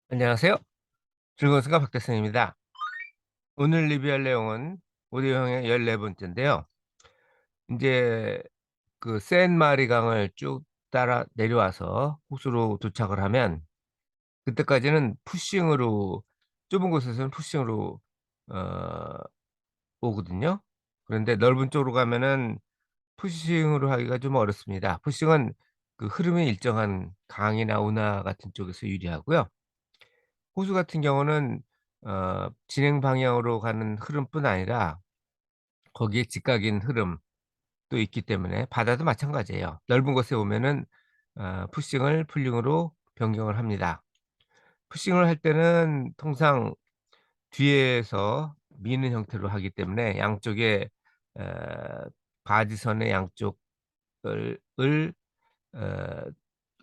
안녕하세요. 즐거운 시간 박대성입니다. 오늘 리뷰할 내용은 오디오형의 14번째 번째인데요. 인제 그 샌마리 강을 쭉 따라 내려와서 호수로 도착을 하면 그때까지는 푸싱으로 좁은 곳에서는 푸싱으로 어 오거든요. 그런데 넓은 쪽으로 가면은 푸싱으로 하기가 좀 어렵습니다. 푸싱은 그 흐름이 일정한 강이나 운하 같은 쪽에서 유리하고요. 호수 같은 경우는 진행 방향으로 가는 흐름뿐 아니라 거기에 직각인 흐름도 있기 때문에 바다도 마찬가지예요. 넓은 곳에 오면은 푸싱을 풀링으로 변경을 합니다. 푸싱을 할 때는 통상 뒤에서 미는 형태로 하기 때문에 양쪽에 어 바지선의 양쪽을 어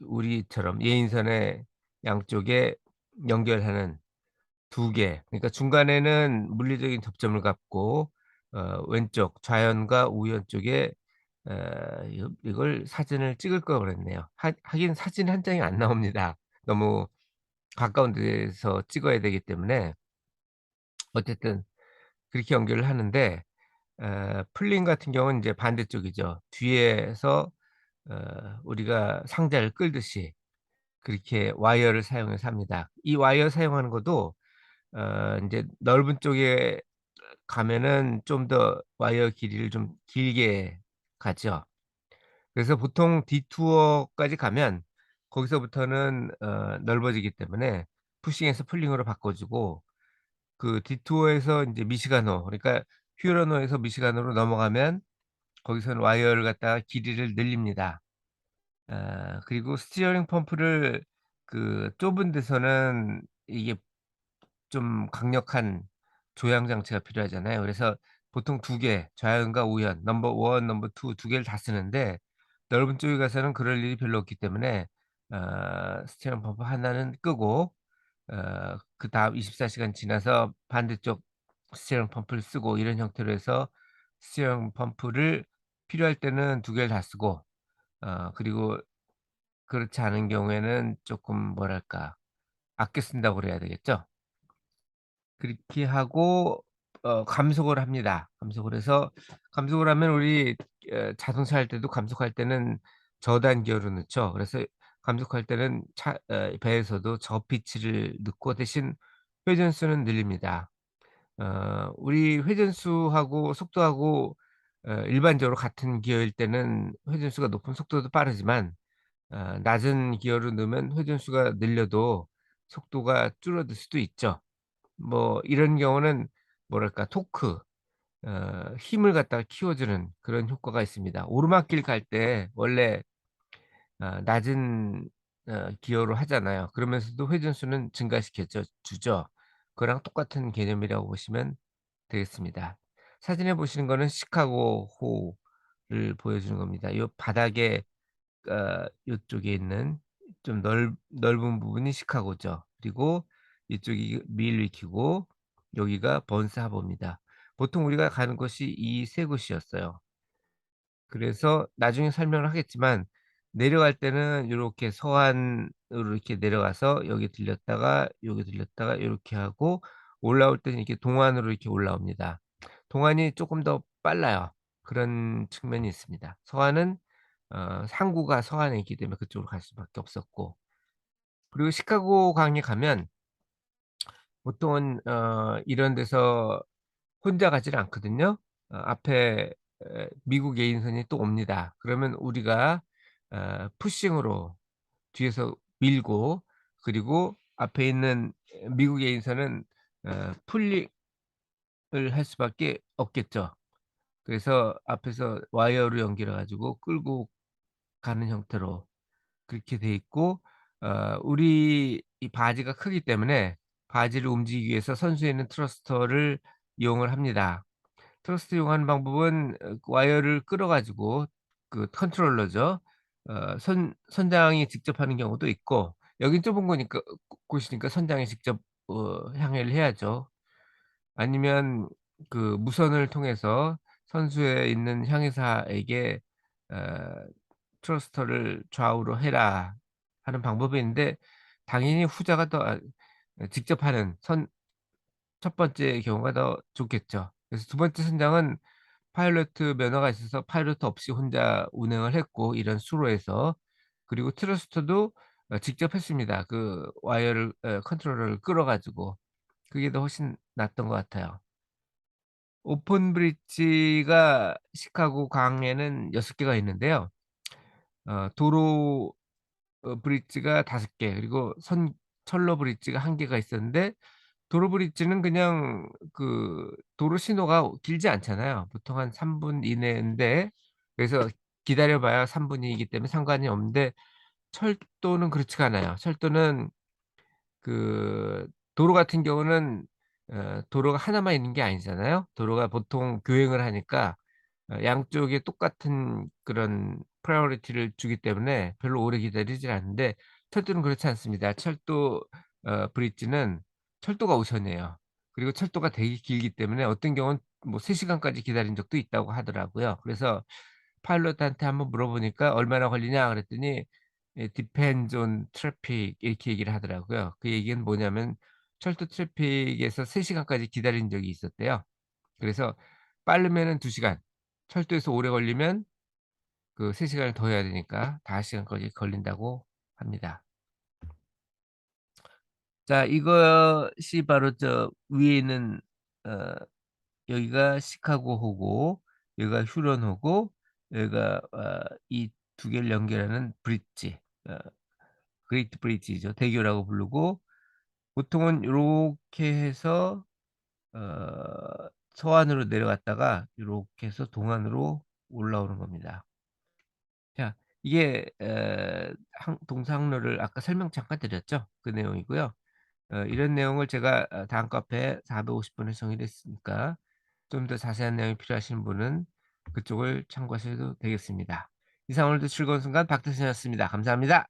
우리처럼 예인선의 양쪽에 연결하는 두 개, 그러니까 중간에는 물리적인 접점을 갖고 왼쪽 좌연과 우연 쪽에 이걸 사진을 찍을 걸 그랬네요. 하긴 사진 한 장이 안 나옵니다. 너무 가까운 데서 찍어야 되기 때문에 어쨌든 그렇게 연결을 하는데 풀림 같은 경우는 인제 반대쪽이죠. 뒤에서 우리가 상자를 끌듯이 그렇게 와이어를 사용해서 합니다. 이 와이어 사용하는 것도 인제 넓은 쪽에 가면은 좀 더 와이어 길이를 좀 길게 가죠. 그래서 보통 디투어까지 가면 거기서부터는 넓어지기 때문에 푸싱에서 풀링으로 바꿔 주고, 그 디투어에서 인제 미시간호, 그러니까 휴런호에서 미시간호로 넘어가면 거기서는 와이어를 갖다가 길이를 늘립니다. 그리고 스티어링 펌프를 그 좁은 데서는 이게 좀 강력한 조향 장치가 필요하잖아요. 그래서 보통 두 개, 좌연과 우연, 넘버 원, 넘버 투 두 개를 다 쓰는데 넓은 쪽에 가서는 그럴 일이 별로 없기 때문에 스티어링 펌프 하나는 끄고 그다음 24 시간 지나서 반대쪽 스티어링 펌프를 쓰고, 이런 형태로 해서 스티어링 펌프를 필요할 때는 두 개를 다 쓰고, 그리고 그렇지 않은 경우에는 쪼끔 뭐랄까 아껴 쓴다고 그래야 되겠죠? 그렇게 하고 감속을 합니다. 감속을 해서, 감속을 하면 우리 자동차 할 때도 감속할 때는 저단 기어로 넣죠. 그래서 감속할 때는 배에서도 저피치를 넣고 대신 회전수는 늘립니다. 우리 회전수하고 속도하고 일반적으로 같은 기어일 때는 회전수가 높은 속도도 빠르지만 낮은 기어로 넣으면 회전수가 늘려도 속도가 줄어들 수도 있죠. 뭐 이런 경우는 뭐랄까 토크, 힘을 갖다가 키워주는 그런 효과가 있습니다. 오르막길 갈 때 원래 낮은 기어로 하잖아요. 그러면서도 회전수는 증가시켜 주죠. 그거랑 똑같은 개념이라고 보시면 되겠습니다. 사진에 보시는 거는 시카고 호를 보여주는 겁니다. 요 바닥에 요쪽에 있는 좀 넓은 부분이 시카고죠. 그리고 이쪽이 밀위키고 여기가 번스 하버입니다. 보통 우리가 가는 곳이 이 세 곳이었어요. 그래서 나중에 설명을 하겠지만 내려갈 때는 요렇게 서안으로 이렇게 내려가서 여기 들렸다가 여기 들렸다가 요렇게 하고, 올라올 때는 이렇게 동안으로 이렇게 올라옵니다. 동안이 쪼끔 더 빨라요. 그런 측면이 있습니다. 서안은 항구가 서안에 있기 때문에 그쪽으로 갈 수밖에 없었고, 그리고 시카고 강에 가면 보통은 이런 데서 혼자 가지를 않거든요. 앞에 미국 예인선이 또 옵니다. 그러면 우리가 푸싱으로 뒤에서 밀고, 그리고 앞에 있는 미국 예인선은 풀링을 할 수밖에 없겠죠. 그래서 앞에서 와이어로 연결해 가지고 끌고 가는 형태로 그렇게 돼 있고, 우리 이 바지가 크기 때문에 바지를 움직이기 위해서 선수에 있는 트러스터를 이용을 합니다. 트러스터 이용하는 방법은 그 와이어를 끌어 가지고, 그 컨트롤러죠. 선장이 직접 하는 경우도 있고, 여긴 좁은 거니까 곳이니까 선장이 직접 향해를 해야죠. 아니면 그 무선을 통해서 선수에 있는 향해사에게 어 "트러스터를 좌우로 해라." 하는 방법이 있는데 당연히 후자가 더 직접 하는 선 첫 번째 경우가 더 좋겠죠. 그래서 두 번째 선장은 파일럿 면허가 있어서 파일럿 없이 혼자 운행을 했고 이런 수로에서. 그리고 트러스터도 직접 했습니다. 그 와이어를 컨트롤러를 끌어 가지고. 그게 더 훨씬 낫던 것 같아요. 오픈 브릿지가 시카고 강에는 6 개가 있는데요. 도로 브릿지가 5 개, 그리고 선 철로 브릿지가 1 개가 있었는데, 도로 브릿지는 그냥 그 도로 신호가 길지 않잖아요. 보통 한 3분 이내인데, 그래서 기다려 봐야 3 분이기 때문에 상관이 없는데, 철도는 그렇지가 않아요. 철도는 그 도로 같은 경우는 도로가 하나만 있는 게 아니잖아요. 도로가 보통 교행을 하니까 양쪽에 똑같은 그런 프라이어리티를 주기 때문에 별로 오래 기다리질 않는데, 철도는 그렇지 않습니다. 철도 브릿지는 철도가 우선이에요. 그리고 철도가 되게 길기 때문에 어떤 경우는 뭐 3 시간까지 기다린 적도 있다고 하더라고요. 그래서 파일럿한테 한번 물어보니까 "얼마나 걸리냐?" 그랬더니 "Depends on traffic." 이렇게 얘기를 하더라고요. 그 얘기는 뭐냐면 철도 트래픽에서 3 시간까지 기다린 적이 있었대요. 그래서 빠르면은 2 시간, 철도에서 오래 걸리면 그 3 시간을 더 해야 되니까 5 시간까지 걸린다고 합니다. 자, 이것이 바로 저 위에 있는 어 여기가 시카고호고, 여기가 휴런호고, 여기가 이 두 개를 연결하는 브릿지, 어 그레이트 브릿지죠. 대교라고 부르고, 보통은 요렇게 해서 서안으로 내려갔다가 요렇게 해서 동안으로 올라오는 겁니다. 자, 이게 항 동사항로를 아까 설명 잠깐 드렸죠? 그 내용이고요. 이런 내용을 제가 다음 카페에 450 분에 정리를 했으니까 좀 더 자세한 내용이 필요하신 분은 그쪽을 참고하셔도 되겠습니다. 이상 오늘도 즐거운 순간 박태선이었습니다. 감사합니다.